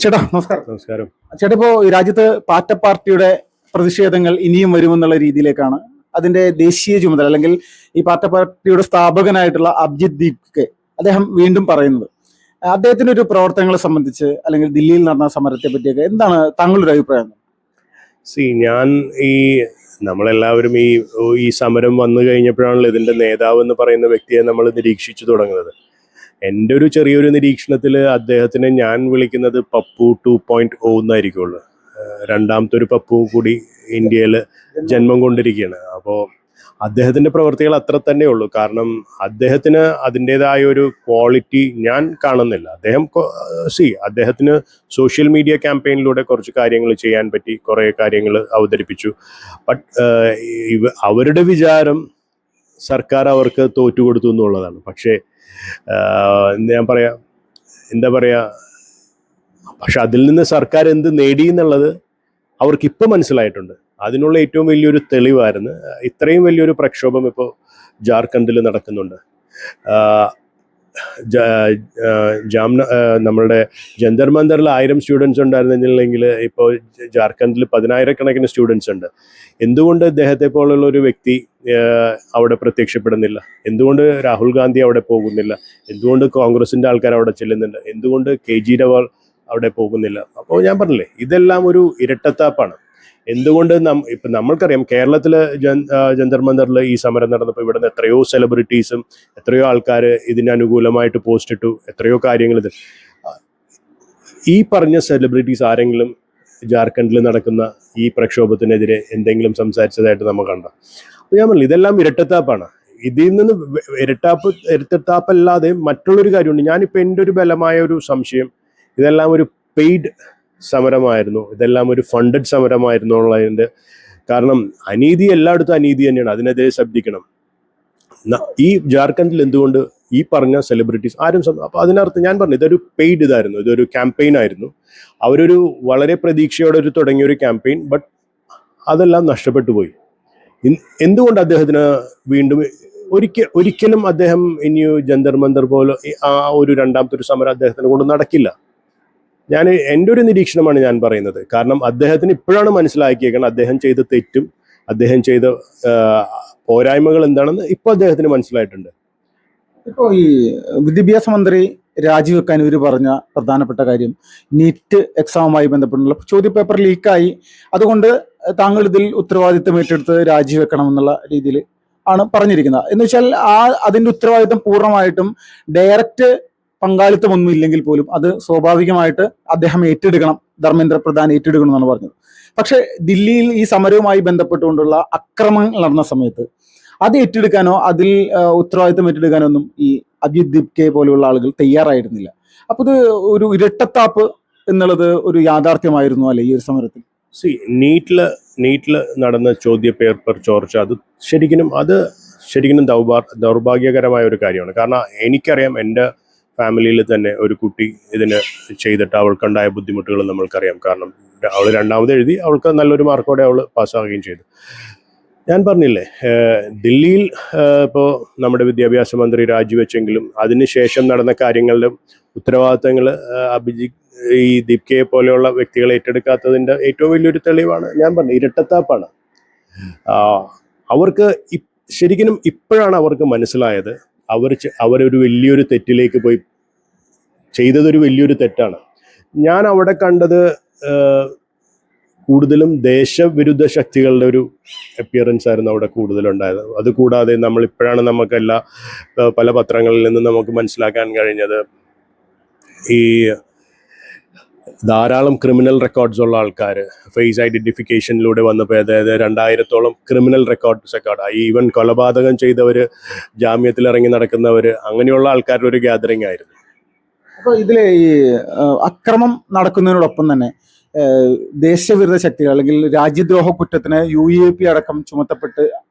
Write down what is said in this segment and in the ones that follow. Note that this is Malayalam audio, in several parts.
ചേട്ടാ നമസ്കാരം. നമസ്കാരം. ചേട്ടാ, ഇപ്പോ രാജ്യത്ത് പാർട്ടി പാർട്ടിയുടെ പ്രതിഷേധങ്ങൾ ഇനിയും വരുമെന്നുള്ള രീതിയിലേക്കാണ് അതിന്റെ ദേശീയ ചുമതല അല്ലെങ്കിൽ ഈ പാർട്ടിയുടെ സ്ഥാപകനായിട്ടുള്ള അഭിജിത് ദീപ്കെ അദ്ദേഹം വീണ്ടും പറയുന്നത്. അദ്ദേഹത്തിന്റെ ഒരു പ്രവർത്തനങ്ങളെ സംബന്ധിച്ച് അല്ലെങ്കിൽ ദില്ലിയിൽ നടന്ന സമരത്തെ പറ്റിയൊക്കെ എന്താണ് താങ്കളുടെ അഭിപ്രായം? ഞാൻ ഈ നമ്മളെല്ലാവരും ഈ സമരം വന്നു കഴിഞ്ഞപ്പോഴാണല്ലോ ഇതിന്റെ നേതാവ് എന്ന് പറയുന്ന വ്യക്തിയെ നമ്മൾ നിരീക്ഷിച്ചു തുടങ്ങുന്നത്. എൻ്റെ ഒരു ചെറിയൊരു നിരീക്ഷണത്തിൽ അദ്ദേഹത്തിനെ ഞാൻ വിളിക്കുന്നത് പപ്പു 2.0 എന്നായിരിക്കുള്ളൂ. രണ്ടാമത്തെ ഒരു പപ്പു കൂടി ഇന്ത്യയിൽ ജന്മം കൊണ്ടിരിക്കുകയാണ്. അപ്പോൾ അദ്ദേഹത്തിൻ്റെ പ്രവൃത്തികൾ അത്ര തന്നെ ഉള്ളൂ. കാരണം അദ്ദേഹത്തിന് അതിൻ്റെതായ ഒരു ക്വാളിറ്റി ഞാൻ കാണുന്നില്ല. അദ്ദേഹത്തിന് സോഷ്യൽ മീഡിയ ക്യാമ്പയിനിലൂടെ കുറച്ച് കാര്യങ്ങൾ ചെയ്യാൻ പറ്റി, കുറേ കാര്യങ്ങൾ അവതരിപ്പിച്ചു. ബട്ട് അവരുടെ വിചാരം സർക്കാർ അവർക്ക് തോറ്റുകൊടുത്തു എന്നുള്ളതാണ്. പക്ഷേ എന്താ പറയാ പക്ഷെ അതിൽ നിന്ന് സർക്കാർ എന്ത് നേടി എന്നുള്ളത് അവർക്കിപ്പോൾ മനസ്സിലായിട്ടുണ്ട്. അതിനുള്ള ഏറ്റവും വലിയൊരു തെളിവായിരുന്നു ഇത്രയും വലിയൊരു പ്രക്ഷോഭം ഇപ്പോൾ ജാർഖണ്ഡിൽ നടക്കുന്നുണ്ട്. നമ്മളുടെ ജന്തർ മന്ദറിൽ 1000 സ്റ്റുഡൻസ് ഉണ്ടായിരുന്നില്ലെങ്കിൽ ഇപ്പോൾ ജാർഖണ്ഡിൽ 10,000-കണക്കിന് സ്റ്റുഡൻസ് ഉണ്ട്. എന്തുകൊണ്ട് ഇദ്ദേഹത്തെ പോലുള്ള ഒരു വ്യക്തി അവിടെ പ്രത്യക്ഷപ്പെടുന്നില്ല? എന്തുകൊണ്ട് രാഹുൽ ഗാന്ധി അവിടെ പോകുന്നില്ല? എന്തുകൊണ്ട് കോൺഗ്രസിൻ്റെ ആൾക്കാർ അവിടെ ചെല്ലുന്നുണ്ട്? എന്തുകൊണ്ട് കേജ്രിവാൾ അവിടെ പോകുന്നില്ല? അപ്പോൾ ഞാൻ പറഞ്ഞില്ലേ, ഇതെല്ലാം ഒരു ഇരട്ടത്താപ്പാണ്. എന്തുകൊണ്ട് ഇപ്പം നമ്മൾക്കറിയാം, കേരളത്തിൽ ജന്തർ മന്ദറിൽ ഈ സമരം നടന്നപ്പോൾ ഇവിടെ നിന്ന് എത്രയോ സെലിബ്രിറ്റീസും എത്രയോ ആൾക്കാർ ഇതിന് അനുകൂലമായിട്ട് പോസ്റ്റ് ഇട്ടു, എത്രയോ കാര്യങ്ങൾ. ഈ പറഞ്ഞ സെലിബ്രിറ്റീസ് ആരെങ്കിലും ജാർഖണ്ഡിൽ നടക്കുന്ന ഈ പ്രക്ഷോഭത്തിനെതിരെ എന്തെങ്കിലും സംസാരിച്ചതായിട്ട് നമ്മൾ കണ്ട? അപ്പോൾ ഞാൻ പറഞ്ഞു, ഇതെല്ലാം ഇരട്ടത്താപ്പാണ്. ഇതിൽ നിന്ന് ഇരട്ടത്താപ്പല്ലാതെ മറ്റുള്ളൊരു കാര്യമുണ്ട്. ഞാനിപ്പോൾ എൻ്റെ ഒരു ബലമായ ഒരു സംശയം, ഇതെല്ലാം ഒരു പെയ്ഡ് സമരമായിരുന്നു, ഇതെല്ലാം ഒരു ഫണ്ടഡ് സമരമായിരുന്നു എന്നുള്ളതിൻ്റെ. കാരണം അനീതി എല്ലായിടത്തും അനീതി തന്നെയാണ്, അതിനെതിരെ ശബ്ദിക്കണം. ഈ ജാർഖണ്ഡിൽ എന്തുകൊണ്ട് ഈ പറഞ്ഞ സെലിബ്രിറ്റീസ് ആരും അപ്പോൾ അതിനർത്ഥം ഞാൻ പറഞ്ഞു, ഇതൊരു പെയ്ഡ് ഇതായിരുന്നു, ഇതൊരു ക്യാമ്പയിൻ ആയിരുന്നു. അവരൊരു വളരെ പ്രതീക്ഷയോടെ തുടങ്ങിയൊരു ക്യാമ്പയിൻ. ബട്ട് അതെല്ലാം നഷ്ടപ്പെട്ടു പോയി. എന്തുകൊണ്ട് അദ്ദേഹത്തിന് വീണ്ടും ഒരിക്കലും അദ്ദേഹം ഇനി ജന്തർ മന്ദർ പോലെ ആ ഒരു രണ്ടാമത്തെ ഒരു സമരം അദ്ദേഹത്തിനെ കൊണ്ട് നടക്കില്ല. എൻ്റെ ഒരു നിരീക്ഷണമാണ് ഞാൻ പറയുന്നത്. കാരണം അദ്ദേഹത്തിന് ഇപ്പോഴാണ് മനസ്സിലാക്കിയേക്കണം അദ്ദേഹം ചെയ്ത തെറ്റും അദ്ദേഹം ചെയ്ത പോരായ്മകൾ എന്താണെന്ന് ഇപ്പോൾ അദ്ദേഹത്തിന് മനസ്സിലായിട്ടുണ്ട്. ഇപ്പോൾ ഈ വിദ്യാഭ്യാസ മന്ത്രി രാജിവെക്കാൻ ഇവർ പറഞ്ഞ പ്രധാനപ്പെട്ട കാര്യം നീറ്റ് എക്സാമുമായി ബന്ധപ്പെട്ടുള്ള ചോദ്യപേപ്പർ ലീക്കായി, അതുകൊണ്ട് താങ്കൾ ഇതിൽ ഉത്തരവാദിത്തം ഏറ്റെടുത്ത് രാജിവെക്കണം എന്നുള്ള രീതിയിൽ ആണ് പറഞ്ഞിരിക്കുന്നത്. എന്ന് വെച്ചാൽ അതിന്റെ ഉത്തരവാദിത്തം പൂർണ്ണമായിട്ടും ഡയറക്റ്റ് പങ്കാളിത്തമൊന്നും ഇല്ലെങ്കിൽ പോലും അത് സ്വാഭാവികമായിട്ട് അദ്ദേഹം ഏറ്റെടുക്കണം, ധർമ്മേന്ദ്ര പ്രധാൻ ഏറ്റെടുക്കണം എന്നാണ് പറഞ്ഞത്. പക്ഷെ ദില്ലിയിൽ ഈ സമരവുമായി ബന്ധപ്പെട്ടുകൊണ്ടുള്ള അക്രമങ്ങൾ നടന്ന സമയത്ത് അത് ഏറ്റെടുക്കാനോ അതിൽ ഉത്തരവാദിത്തം ഏറ്റെടുക്കാനോ ഒന്നും ഈ അഭിജിത് ദീപ്കെ പോലെയുള്ള ആളുകൾ തയ്യാറായിരുന്നില്ല. അപ്പൊ ഇത് ഒരു ഇരട്ടത്താപ്പ് എന്നുള്ളത് ഒരു യാഥാർത്ഥ്യമായിരുന്നു അല്ലെ ഈ ഒരു സമരത്തിൽ? നീറ്റില് നടന്ന ചോദ്യപേപ്പർ ചോർച്ച അത് ശരിക്കും ദൗർഭാഗ്യകരമായ ഒരു കാര്യമാണ്. കാരണം എനിക്കറിയാം, എൻ്റെ ഫാമിലിയിൽ തന്നെ ഒരു കുട്ടി ഇതിന് ചെയ്തിട്ട് അവൾക്കുണ്ടായ ബുദ്ധിമുട്ടുകൾ നമ്മൾക്കറിയാം. കാരണം അവൾ രണ്ടാമത് എഴുതി, അവൾക്ക് നല്ലൊരു മാർക്കോടെ അവൾ പാസ്സാവുകയും ചെയ്തു. ഞാൻ പറഞ്ഞില്ലേ, ദില്ലിയിൽ ഇപ്പോൾ നമ്മുടെ വിദ്യാഭ്യാസ മന്ത്രി രാജിവെച്ചെങ്കിലും അതിനുശേഷം നടന്ന കാര്യങ്ങളുടെ ഉത്തരവാദിത്തങ്ങൾ ഈ ദീപ്കയെ പോലെയുള്ള വ്യക്തികൾ ഏറ്റെടുക്കാത്തതിൻ്റെ ഏറ്റവും വലിയൊരു തെളിവാണ്. ഞാൻ പറഞ്ഞു, ഇരട്ടത്താപ്പാണ്. അവർക്ക് ശരിക്കും ഇപ്പോഴാണ് അവർക്ക് മനസ്സിലായത് അവരൊരു വലിയൊരു തെറ്റിലേക്ക് പോയി, ചെയ്തതൊരു വലിയൊരു തെറ്റാണ്. ഞാൻ അവിടെ കണ്ടത് കൂടുതലും ദേശവിരുദ്ധ ശക്തികളുടെ ഒരു അപ്പിയറൻസ് ആയിരുന്നു അവിടെ കൂടുതലുണ്ടായത്. അതുകൂടാതെ നമ്മളിപ്പോഴാണ് പല പത്രങ്ങളിൽ നിന്ന് നമുക്ക് മനസ്സിലാക്കാൻ കഴിഞ്ഞത്, ഈ ധാരാളം ക്രിമിനൽ റെക്കോർഡ്സ് ഉള്ള ആൾക്കാർ ഫേസ് ഐഡന്റിഫിക്കേഷനിലൂടെ വന്നപ്പോൾ, അതായത് 2000-ഓളം ക്രിമിനൽ റെക്കോർഡ്സ് ഈവൻ കൊലപാതകം ചെയ്തവർ, ജാമ്യത്തിൽ ഇറങ്ങി നടക്കുന്നവർ, അങ്ങനെയുള്ള ആൾക്കാരുടെ ഒരു ഗ്യാതറിംഗ് ആയിരുന്നു. അപ്പോൾ ഇതിലെ ഈ അക്രമം നടക്കുന്നതിനോടൊപ്പം തന്നെ ദേശവിരുദ്ധ ശക്തികൾ അല്ലെങ്കിൽ രാജ്യദ്രോഹ കുറ്റത്തിന് UAP അടക്കം ചുമത്തപ്പെട്ട്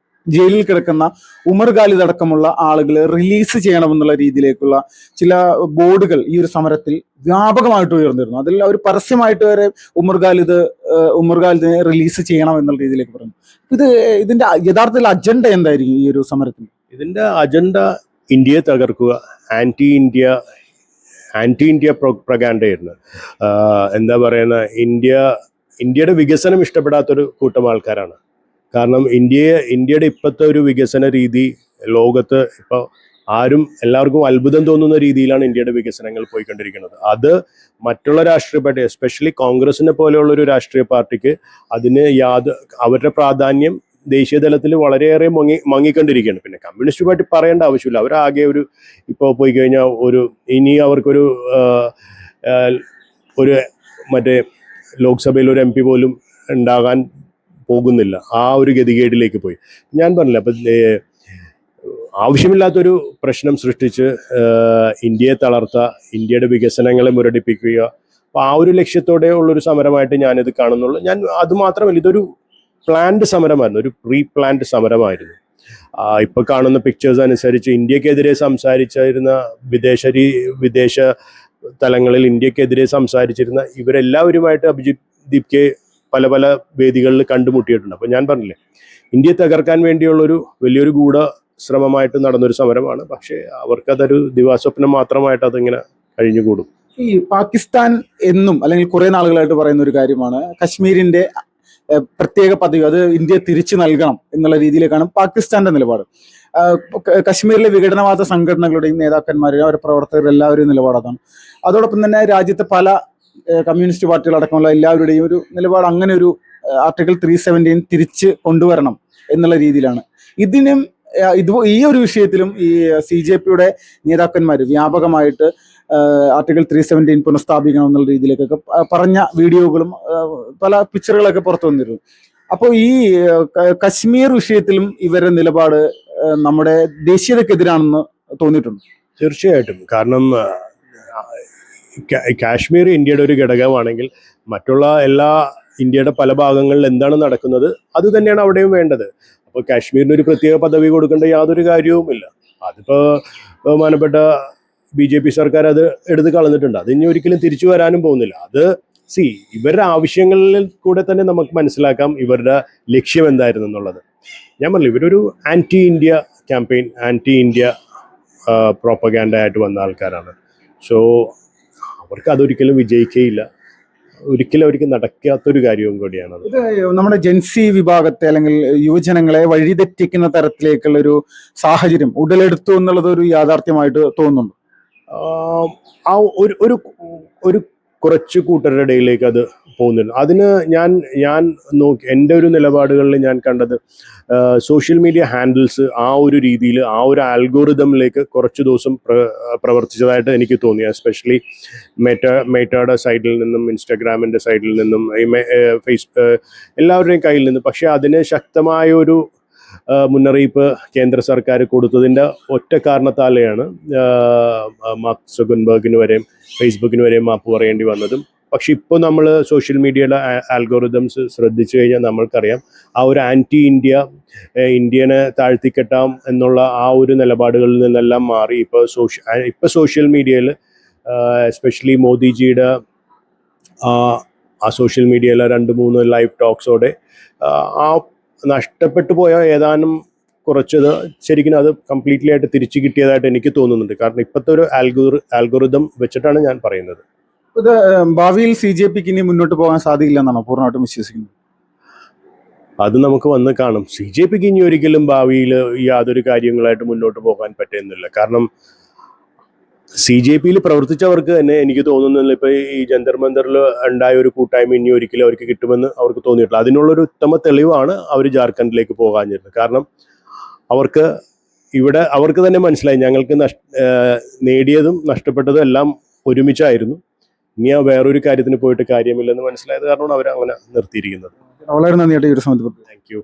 ജയിലിൽ കിടക്കുന്ന ഉമർ ഖാലിദ് അടക്കമുള്ള ആളുകളെ റിലീസ് ചെയ്യണമെന്നുള്ള രീതിയിലേക്കുള്ള ചില ബോർഡുകൾ ഈ ഒരു സമരത്തിൽ വ്യാപകമായിട്ട് ഉയർന്നിരുന്നു. അതിൽ അവർ പരസ്യമായിട്ട് വരെ ഉമർ ഖാലിദിനെ റിലീസ് ചെയ്യണം എന്നുള്ള രീതിയിലേക്ക് പറഞ്ഞു. ഇതിന്റെ യഥാർത്ഥത്തിൽ അജണ്ട എന്തായിരിക്കും ഈ ഒരു സമരത്തിൽ? ഇതിന്റെ അജണ്ട ഇന്ത്യയെ തകർക്കുക, ആന്റി ഇന്ത്യ ആൻറ്റി ഇന്ത്യ പ്രൊഗാൻഡയായിരുന്നു. എന്താ പറയുന്ന, ഇന്ത്യയുടെ വികസനം ഇഷ്ടപ്പെടാത്തൊരു കൂട്ടം ആൾക്കാരാണ്. കാരണം ഇന്ത്യയുടെ ഇപ്പോഴത്തെ ഒരു വികസന രീതി ലോകത്ത് ഇപ്പോൾ എല്ലാവർക്കും അത്ഭുതം തോന്നുന്ന രീതിയിലാണ് ഇന്ത്യയുടെ വികസനങ്ങൾ പോയിക്കൊണ്ടിരിക്കുന്നത്. അത് മറ്റുള്ള രാഷ്ട്രീയ പാർട്ടി, എസ്പെഷ്യലി കോൺഗ്രസിനെ പോലെയുള്ള ഒരു രാഷ്ട്രീയ പാർട്ടിക്ക് അതിന് അവരുടെ പ്രാധാന്യം ദേശീയ തലത്തിൽ വളരെയേറെ മങ്ങിക്കൊണ്ടിരിക്കുകയാണ്. പിന്നെ കമ്മ്യൂണിസ്റ്റ് പാർട്ടി പറയേണ്ട ആവശ്യമില്ല. അവരാകെ ഇപ്പോൾ പോയി കഴിഞ്ഞാൽ ഇനി അവർക്കൊരു മറ്റേ ലോക്സഭയിൽ ഒരു MP പോലും ഉണ്ടാകാൻ പോകുന്നില്ല. ആ ഒരു ഗതികേടിലേക്ക് പോയി. ഞാൻ പറഞ്ഞില്ല, അപ്പം ആവശ്യമില്ലാത്തൊരു പ്രശ്നം സൃഷ്ടിച്ച് ഇന്ത്യയെ തളർത്തുക, ഇന്ത്യയുടെ വികസനങ്ങളെ മുരടിപ്പിക്കുക, അപ്പോൾ ആ ഒരു ലക്ഷ്യത്തോടെ ഉള്ളൊരു സമരമായിട്ട് ഞാനിത് കാണുന്നുള്ളൂ. അത് മാത്രമല്ല, ഇതൊരു പ്ലാൻഡ് സമരമായിരുന്നു, ഒരു പ്രീ പ്ലാൻഡ് സമരമായിരുന്നു. ഇപ്പോൾ കാണുന്ന പിക്ചേഴ്സ് അനുസരിച്ച് ഇന്ത്യക്കെതിരെ സംസാരിച്ചിരുന്ന വിദേശ തലങ്ങളിൽ ഇന്ത്യക്കെതിരെ സംസാരിച്ചിരുന്ന ഇവരെല്ലാവരുമായിട്ട് അഭിജിത് ദീപ്കെ പല പല വേദികളിൽ കണ്ടുമുട്ടിയിട്ടുണ്ട്. അപ്പോൾ ഞാൻ പറഞ്ഞില്ലേ, ഇന്ത്യയെ തകർക്കാൻ വേണ്ടിയുള്ളൊരു വലിയൊരു ശ്രമമായിട്ട് നടന്നൊരു സമരമാണ്. പക്ഷേ അവർക്കതൊരു ദിവാസ്വപ്നം മാത്രമായിട്ട് അതിങ്ങനെ കഴിഞ്ഞുകൂടും. ഈ പാകിസ്ഥാൻ എന്നും അല്ലെങ്കിൽ കുറെ നാളുകളായിട്ട് പറയുന്ന ഒരു കാര്യമാണ് കശ്മീരിന്റെ പ്രത്യേക പദവി അത് ഇന്ത്യ തിരിച്ചു നൽകണം എന്നുള്ള രീതിയിലേക്കാണ് പാകിസ്ഥാന്റെ നിലപാട്. കശ്മീരിലെ വിഘടനവാദ സംഘടനകളുടെയും നേതാക്കന്മാരെയും അവരുടെ പ്രവർത്തകരും എല്ലാവരുടെയും നിലപാട് അതാണ്. അതോടൊപ്പം തന്നെ രാജ്യത്തെ പല കമ്മ്യൂണിസ്റ്റ് പാർട്ടികളടക്കമുള്ള എല്ലാവരുടെയും ഒരു നിലപാട് അങ്ങനെ ഒരു ആർട്ടിക്കിൾ 317 തിരിച്ച് കൊണ്ടുവരണം എന്നുള്ള രീതിയിലാണ്. ഈ ഒരു വിഷയത്തിലും ഈ CJPയുടെ നേതാക്കന്മാർ വ്യാപകമായിട്ട് ആർട്ടിക്കിൾ 317 പുനഃസ്ഥാപിക്കണം എന്നുള്ള രീതിയിലേക്കൊക്കെ പറഞ്ഞ വീഡിയോകളും പല പിക്ചറുകളൊക്കെ പുറത്തു വന്നിരുന്നു. അപ്പോൾ ഈ കശ്മീർ വിഷയത്തിലും ഇവരുടെ നിലപാട് നമ്മുടെ ദേശീയതക്കെതിരാണെന്ന് തോന്നിയിട്ടുണ്ട്. തീർച്ചയായിട്ടും. കാരണം കാശ്മീർ ഇന്ത്യയുടെ ഒരു ഘടകമാണെങ്കിൽ മറ്റുള്ള ഇന്ത്യയുടെ പല ഭാഗങ്ങളിൽ എന്താണ് നടക്കുന്നത് അത് തന്നെയാണ് അവിടെയും വേണ്ടത്. അപ്പോൾ കാശ്മീരിന് ഒരു പ്രത്യേക പദവി കൊടുക്കേണ്ട യാതൊരു കാര്യവുമില്ല. അതിപ്പോൾ ബഹുമാനപ്പെട്ട BJP സർക്കാർ അത് എടുത്ത് കളഞ്ഞിട്ടുണ്ട്. അത് ഇനി ഒരിക്കലും തിരിച്ചു വരാനും പോകുന്നില്ല. അത് ഇവരുടെ ആവശ്യങ്ങളിൽ കൂടെ തന്നെ നമുക്ക് മനസ്സിലാക്കാം ഇവരുടെ ലക്ഷ്യം എന്തായിരുന്നു എന്നുള്ളത്. ഞാൻ പറഞ്ഞു, ഇവരൊരു anti India campaign, anti India propaganda ആയിട്ട് വന്ന ആൾക്കാരാണ്. സോ അവർക്ക് അതൊരിക്കലും വിജയിക്കുകയില്ല, ഒരിക്കലും അവർക്ക് നടക്കാത്തൊരു കാര്യവും കൂടിയാണത്. ഇത് നമ്മുടെ ജെൻസി വിഭാഗത്തെ അല്ലെങ്കിൽ യുവജനങ്ങളെ വഴിതെറ്റിക്കുന്ന തരത്തിലേക്കുള്ള ഒരു സാഹചര്യം ഉടലെടുത്തു എന്നുള്ളത് ഒരു യാഥാർത്ഥ്യമായിട്ട് തോന്നുന്നുണ്ട്. ഒരു കുറച്ച് കൂട്ടരുടെ ഇടയിലേക്ക് അത് പോകുന്നുണ്ട്. അതിന് ഞാൻ നോക്കി എൻ്റെ ഒരു നിലപാടുകളിൽ ഞാൻ കണ്ടത് സോഷ്യൽ മീഡിയ ഹാൻഡിൽസ് ആ ഒരു രീതിയിൽ ആ ഒരു ആൽഗോറിതമിലേക്ക് കുറച്ച് ദിവസം പ്രവർത്തിച്ചതായിട്ട് എനിക്ക് തോന്നി. എസ്പെഷ്യലി മെറ്റയുടെ സൈഡിൽ നിന്നും ഇൻസ്റ്റാഗ്രാമിൻ്റെ സൈഡിൽ നിന്നും എല്ലാവരുടെയും കയ്യിൽ നിന്നും. പക്ഷേ അതിന് ശക്തമായ ഒരു മുന്നറിയിപ്പ് കേന്ദ്ര സർക്കാർ കൊടുത്തതിൻ്റെ ഒറ്റ കാരണത്താലെയാണ് മാർക്ക് സുക്കർബർഗിന് വരെയും ഫേസ്ബുക്കിന് വരെയും മാപ്പ് പറയേണ്ടി വന്നതും. പക്ഷെ ഇപ്പോൾ നമ്മൾ സോഷ്യൽ മീഡിയയുടെ ആൽഗോറിതംസ് ശ്രദ്ധിച്ചു കഴിഞ്ഞാൽ നമ്മൾക്കറിയാം ആ ഒരു ആൻറ്റി ഇന്ത്യനെ താഴ്ത്തിക്കെട്ടാം എന്നുള്ള ആ ഒരു നിലപാടുകളിൽ നിന്നെല്ലാം മാറി ഇപ്പോൾ സോഷ്യൽ മീഡിയയിൽ എസ്പെഷ്യലി മോദിജിയുടെ ആ സോഷ്യൽ മീഡിയയിലെ 2-3 ലൈവ് ടോക്സോടെ ആ നഷ്ടപ്പെട്ടു പോയ ഏതാനും കുറച്ചത് ശരിക്കും അത് കംപ്ലീറ്റ്ലി ആയിട്ട് തിരിച്ചു കിട്ടിയതായിട്ട് എനിക്ക് തോന്നുന്നുണ്ട്. കാരണം ഇപ്പോഴത്തെ ഒരു ആൽഗോറിതം വെച്ചിട്ടാണ് ഞാൻ പറയുന്നത്. ഇത് ഭാവിയിൽ CJPക്ക് ഇനി മുന്നോട്ട് പോകാൻ സാധിക്കില്ല എന്നാണോ പൂർണ്ണമായിട്ടും വിശ്വസിക്കുന്നത്? അത് നമുക്ക് വന്ന് കാണും. CJPക്ക് ഇനി ഒരിക്കലും ഭാവിയിൽ യാതൊരു കാര്യങ്ങളായിട്ട് മുന്നോട്ട് പോകാൻ പറ്റുന്നില്ല. കാരണം CJPയിൽ പ്രവർത്തിച്ചവർക്ക് തന്നെ എനിക്ക് തോന്നുന്നില്ല ഇപ്പോൾ ഈ ജന്തർ മന്ദറിൽ ഉണ്ടായ ഒരു കൂട്ടായ്മ ഇനി ഒരിക്കലും അവർക്ക് കിട്ടുമെന്ന് അവർക്ക് തോന്നിയിട്ടില്ല. അതിനുള്ളൊരു ഉത്തമ തെളിവാണ് അവർ ജാർഖണ്ഡിലേക്ക് പോകാഞ്ഞിരുന്നത്. കാരണം അവർക്ക് തന്നെ മനസ്സിലായി ഞങ്ങൾക്ക് നേടിയതും നഷ്ടപ്പെട്ടതും എല്ലാം ഒരുമിച്ചായിരുന്നു. ഇനി വേറൊരു കാര്യത്തിന് പോയിട്ട് കാര്യമില്ലെന്ന് മനസ്സിലായത് കാരണമാണ് അവർ അങ്ങനെ നിർത്തിയിരിക്കുന്നത്. വളരെ നന്ദിയായിട്ട് ഈ ഒരു സമയത്ത്. Thank you.